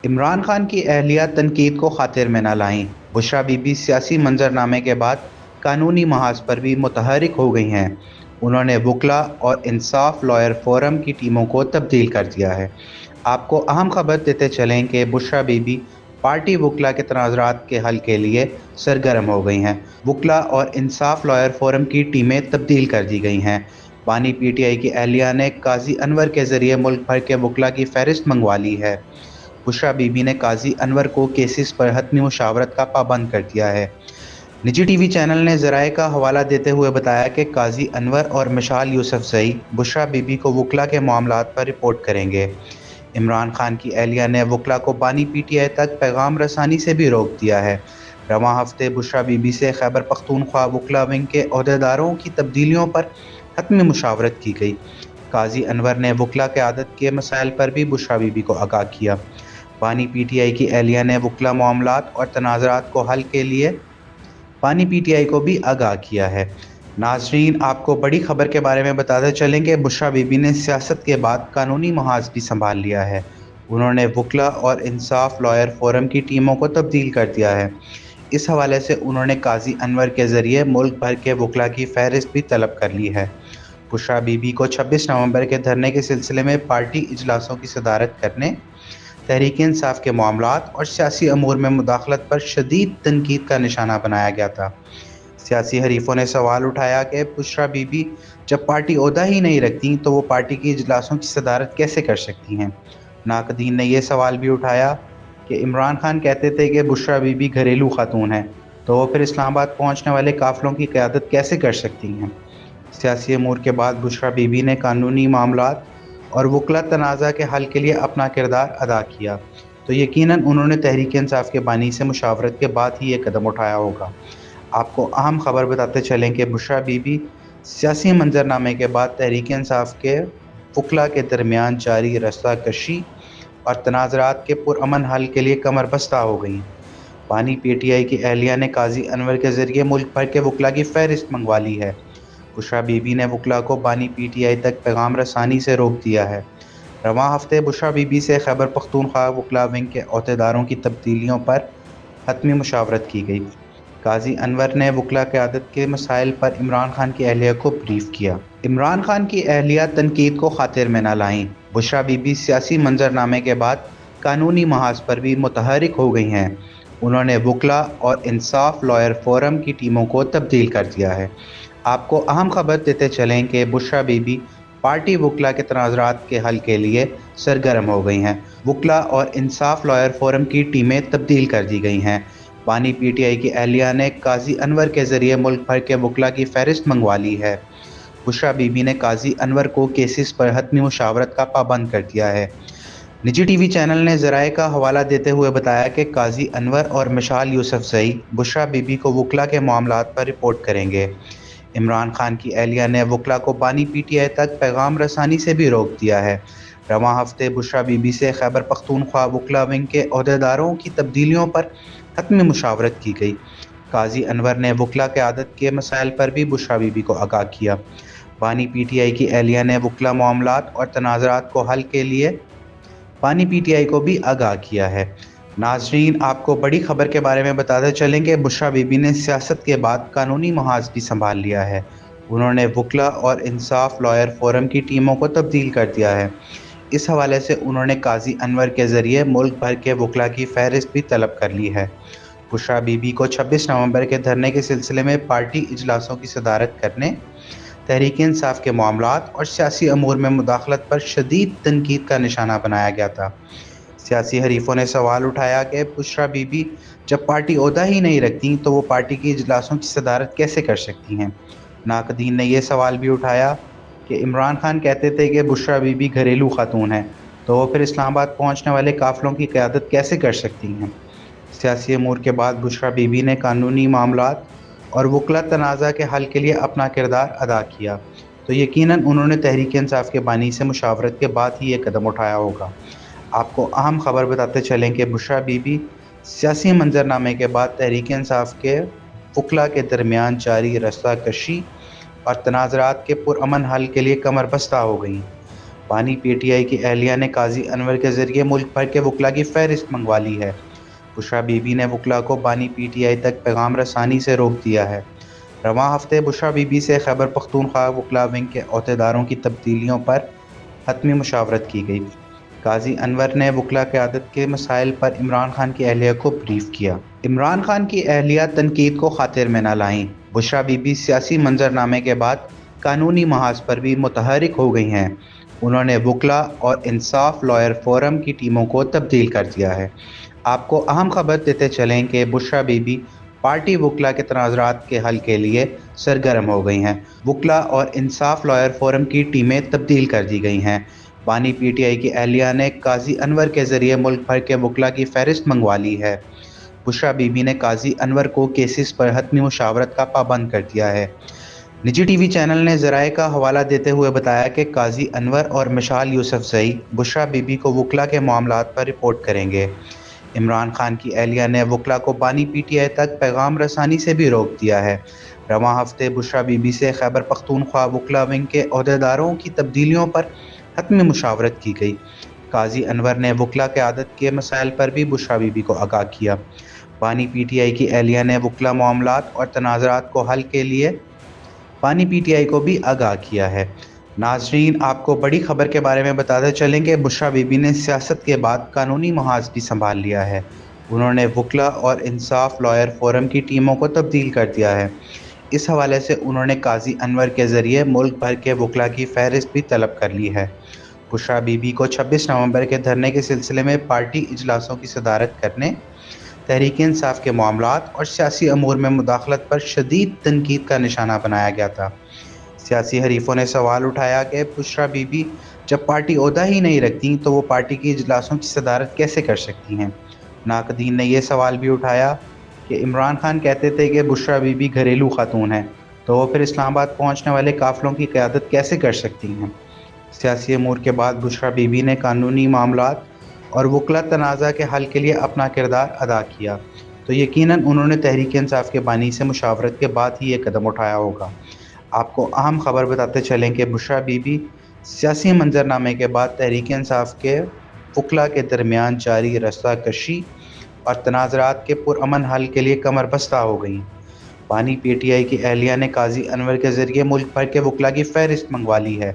इमरान खान की अहलिया तनकीद को खातिर में न लाईं। बुशरा बीबी सियासी मंजरनामे के बाद कानूनी महाज पर भी मुतहरिक हो गई हैं। उन्होंने वकला और इंसाफ लॉयर फोरम की टीमों को तब्दील कर दिया है। आपको अहम खबर देते चलें कि बुशरा बीबी पार्टी वकला के तनाज़रात के हल के लिए सरगर्म हो गई हैं। वकला और इंसाफ लॉयर फोरम की टीमें तब्दील कर दी गई हैं। बानी पीटीआई की अहलिया ने काजी अनवर के जरिए मुल्क भर के वकला की फहरिस्त मंगवा ली है। बुशरा बीबी ने काजी अनवर को केसेस पर हतमी मुशावरत का पाबंद कर दिया है। निजी टीवी चैनल ने ज़राए का हवाला देते हुए बताया कि काजी अनवर और मिशाल यूसुफजई बुशरा बीबी को वकला के मामलात पर रिपोर्ट करेंगे। इमरान खान की अहलिया ने वकला को बानी पीटीआई तक पैगाम रसानी से भी रोक दिया है। रवां हफ्ते बुशरा बीबी से खैबर पख्तूनख्वा वकला विंग के अहदेदारों की तब्दीलियों पर हतमी मुशावरत की गई। काजी अनवर ने वकला क़यादत के मसाइल पर भी बुशरा बीबी को आगाह किया। बानी पीटीआई की अहलिया ने वकला मामलात और तनाज़रात को हल के लिए बानी पीटीआई को भी आगाह किया है। नाजरीन, आपको बड़ी खबर के बारे में बताते चलें कि बुशरा बीबी ने सियासत के बाद कानूनी महाज भी संभाल लिया है। उन्होंने वकला और इंसाफ लॉयर फोरम की टीमों को तब्दील कर दिया है। इस हवाले से उन्होंने काजी अनवर के ज़रिए मुल्क भर के वकला की फहरिस्त भी तलब कर ली है। बुशरा बीबी को 26 नवंबर के धरने के सिलसिले में पार्टी इजलासों की सदारत करने, तहरीक इंसाफ के मामलात और सियासी अमूर में मुदाखलत पर शदीद तनकीद का निशाना बनाया गया था। सियासी हरीफों ने सवाल उठाया कि बुशरा बीबी जब पार्टी ओहदा ही नहीं रखती तो वो पार्टी की इजलासों की सदारत कैसे कर सकती हैं। नाकदीन ने यह सवाल भी उठाया कि इमरान खान कहते थे कि बुशरा बीबी घरेलू खातून हैं, तो वो फिर इस्लामाबाद पहुँचने वाले काफिलों की क़यादत कैसे कर सकती हैं। सियासी अमूर के बाद बुशरा बीबी ने कानूनी मामलात और वकला तनाज़ा के हल के लिए अपना किरदार अदा किया, तो यकीनन उन्होंने तहरीक इंसाफ के बानी से मुशावरत के बाद ही ये कदम उठाया होगा। आपको अहम खबर बताते चलें कि बुशरा बीबी सियासी मंजरनामे के बाद तहरीक इंसाफ के वकला के दरमियान जारी रस्सा कशी और तनाज़रात के पुरअमन हल के लिए कमर बस्ता हो गई। बानी पीटीआई की अहलिया ने काजी अनवर के ज़रिए मुल्क भर के वकला की फहरिस्त मंगवा ली है। बुशरा बीबी ने वकला को बानी पीटीआई तक पैगाम रसानी से रोक दिया है। रवां हफ्ते बुशरा बीबी से खैबर पख्तूनख्वा वकला विंग के अहदेदारों की तब्दीलियों पर हतमी मुशावरत की गई। काजी अनवर ने वकला क़यादत के मसाइल पर इमरान खान की अहलिया को ब्रीफ किया। इमरान खान की अहलिया तनकीद को खातिर में न लाईं। बुशरा बीबी सियासी मंजरनामे के बाद कानूनी महाज पर भी मुतहरिक हो गई हैं। उन्होंने वकला और इंसाफ लॉयर फोरम की टीमों को तब्दील कर दिया है। आपको अहम खबर देते चलें कि बुशरा बीबी पार्टी वकला के तनाज़रात के हल के लिए सरगर्म हो गई हैं। वकला और इंसाफ लॉयर फोरम की टीमें तब्दील कर दी गई हैं। बानी पीटीआई की अहलिया ने काजी अनवर के ज़रिए मुल्क भर के वकला की फहरिस्त मंगवा ली है। बुशरा बीबी ने काजी अनवर को केसेस पर हतमी मुशावरत का पाबंद कर दिया है। निजी टीवी चैनल ने ज़राए का हवाला देते हुए बताया कि काजी अनवर और मिशाल यूसुफजई बुशरा बीबी को वकला के मामलात पर रिपोर्ट करेंगे। इमरान खान की अहलिया ने वकला को बानी पीटीआई तक पैगाम रसानी से भी रोक दिया है। रवां हफ्ते बुशरा बीबी से खैबर पख्तूनख्वा वकला विंग के अहदेदारों की तब्दीलियों पर हतमी मुशावरत की गई। काजी अनवर ने वकला क़यादत के मसाइल पर भी बुशरा बीबी को आगाह किया। बानी पीटीआई की अहलिया ने वकला मामलात और तनाज़रात को हल के लिए बानी पीटीआई को भी आगाह किया है। नाजरीन, आपको बड़ी खबर के बारे में बताते चलें कि बुशरा बीबी ने सियासत के बाद कानूनी महाज भी संभाल लिया है। उन्होंने वकला और इंसाफ लॉयर फोरम की टीमों को तब्दील कर दिया है। इस हवाले से उन्होंने काजी अनवर के ज़रिए मुल्क भर के वकला की फहरिस्त भी तलब कर ली है। बुशरा बीबी को 26 नवंबर के धरने के सिलसिले में पार्टी इजलासों की सदारत करने, तहरीक इंसाफ के मामलात और सियासी अमूर में मुदाखलत पर शदीद तनकीद का निशाना बनाया गया था। सियासी हरीफों ने सवाल उठाया कि बुशरा बीबी जब पार्टी ओहदा ही नहीं रखती तो वो पार्टी की इजलासों की सदारत कैसे कर सकती हैं। नाकदीन ने यह सवाल भी उठाया कि इमरान खान कहते थे कि बुशरा बीबी घरेलू खातून हैं, तो वो फिर इस्लामाबाद पहुँचने वाले काफिलों की क़यादत कैसे कर सकती हैं। सियासी अमूर के बाद बुशरा बीबी ने कानूनी मामलात और वकला तनाज़ा के हल के लिए अपना किरदार अदा किया, तो यकीनन उन्होंने तहरीक इंसाफ के बानी से मुशावरत के बाद ही ये कदम उठाया होगा। आपको अहम खबर बताते चलें कि बुशरा बीबी सियासी मंजरनामे के बाद तहरीक इंसाफ के वकला के दरमियान जारी रस्सा कशी और तनाज़रात के पुरअमन हल के लिए कमर बस्ता हो गई। بانی پی ٹی آئی کی اہلیہ نے قاضی انور کے ذریعے ملک بھر کے وکلا کی فہرست منگوا لی ہے۔ بشریٰ بی بی نے وکلا کو بانی پی ٹی آئی تک پیغام رسانی سے روک دیا ہے۔ رواں ہفتے بشریٰ بی بی سے خیبر پختونخوا وکلا ونگ کے عہدیداروں کی تبدیلیوں پر حتمی مشاورت کی گئی۔ قاضی انور نے وکلا قیادت کے مسائل پر عمران خان کی اہلیہ کو بریف کیا۔ عمران خان کی اہلیہ تنقید کو خاطر میں نہ لائیں۔ بشریٰ بی بی سیاسی منظرنامے کے بعد قانونی محاذ پر بھی متحرک ہو گئی ہیں۔ انہوں نے وکلا اور انصاف لائر فورم کی ٹیموں کو تبدیل کر دیا ہے۔ آپ کو اہم خبر دیتے چلیں کہ بشریٰ بی بی پارٹی وکلا کے تنازعات کے حل کے لیے سرگرم ہو گئی ہیں۔ وکلا اور انصاف لائر فورم کی ٹیمیں تبدیل کر دی گئی ہیں۔ بانی پی ٹی آئی کی اہلیہ نے قاضی انور کے ذریعے ملک بھر کے وکلا کی فہرست منگوا لی ہے۔ بشریٰ بی بی نے قاضی انور کو کیسز پر حتمی مشاورت کا پابند کر دیا ہے۔ نجی ٹی وی چینل نے ذرائع کا حوالہ دیتے ہوئے بتایا کہ قاضی انور اور مشال یوسفزئی بشریٰ بی بی کو وکلا کے معاملات پر رپورٹ کریں گے۔ عمران خان کی اہلیہ نے وکلا کو بانی پی ٹی آئی تک پیغام رسانی سے بھی روک دیا ہے۔ رواں ہفتے بشریٰ بی بی سے خیبر پختونخوا وکلا ونگ کے عہدیداروں کی تبدیلیوں پر حتمی مشاورت کی گئی۔ قاضی انور نے وکلا قیادت کے مسائل پر بھی بشریٰ بی بی کو آگاہ کیا۔ بانی پی ٹی آئی کی اہلیہ نے وکلا معاملات اور تنازعات کو حل کے لیے بانی پی ٹی آئی کو بھی آگاہ کیا ہے۔ ناظرین، آپ کو بڑی خبر کے بارے میں بتاتے چلیں کہ بشریٰ بی بی نے سیاست کے بعد قانونی محاذ بھی سنبھال لیا ہے۔ انہوں نے وکلا اور انصاف لائر فورم کی ٹیموں کو تبدیل کر دیا ہے۔ اس حوالے سے انہوں نے قاضی انور کے ذریعے ملک بھر کے وکلا کی فہرست بھی طلب کر لی ہے۔ بشریٰ بی بی کو 26 نومبر کے دھرنے کے سلسلے میں پارٹی اجلاسوں کی صدارت کرنے، تحریک انصاف کے معاملات اور سیاسی امور میں مداخلت پر شدید تنقید کا نشانہ بنایا گیا تھا۔ سیاسی حریفوں نے سوال اٹھایا کہ بشریٰ بی بی جب پارٹی عہدہ ہی نہیں رکھتی تو وہ پارٹی کی اجلاسوں کی صدارت کیسے کر سکتی ہیں۔ ناقدین نے یہ سوال بھی اٹھایا کہ عمران خان کہتے تھے کہ بشریٰ بی بی گھریلو خاتون ہیں، تو وہ پھر اسلام آباد پہنچنے والے قافلوں کی قیادت کیسے کر سکتی ہیں۔ سیاسی امور کے بعد بشریٰ بی بی نے قانونی معاملات اور وکلا تنازع کے حل کے لیے اپنا کردار ادا کیا، تو یقیناً انہوں نے تحریک انصاف کے بانی سے مشاورت کے بعد ہی یہ قدم اٹھایا ہوگا۔ آپ کو اہم خبر بتاتے چلیں کہ بشریٰ بی بی سیاسی منظرنامے کے بعد تحریک انصاف کے وکلا کے درمیان جاری رسہ کشی اور تنازعات کے پرامن حل کے لیے کمر بستہ ہو گئیں۔ بانی پی ٹی آئی کی اہلیہ نے قاضی انور کے ذریعے ملک بھر کے وکلا کی فہرست منگوا لی ہے۔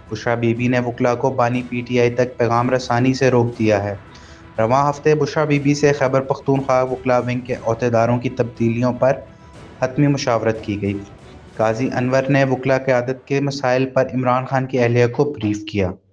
بشریٰ بی بی نے وکلا کو بانی پی ٹی آئی تک پیغام رسانی سے روک دیا ہے۔ رواں ہفتے بشریٰ بی بی سے خیبر پختونخوا وکلا ونگ کے عہدیداروں کی تبدیلیوں پر حتمی مشاورت کی گئی۔ قاضی انور نے وکلا قیادت کے مسائل پر عمران خان کی اہلیہ کو بریف کیا۔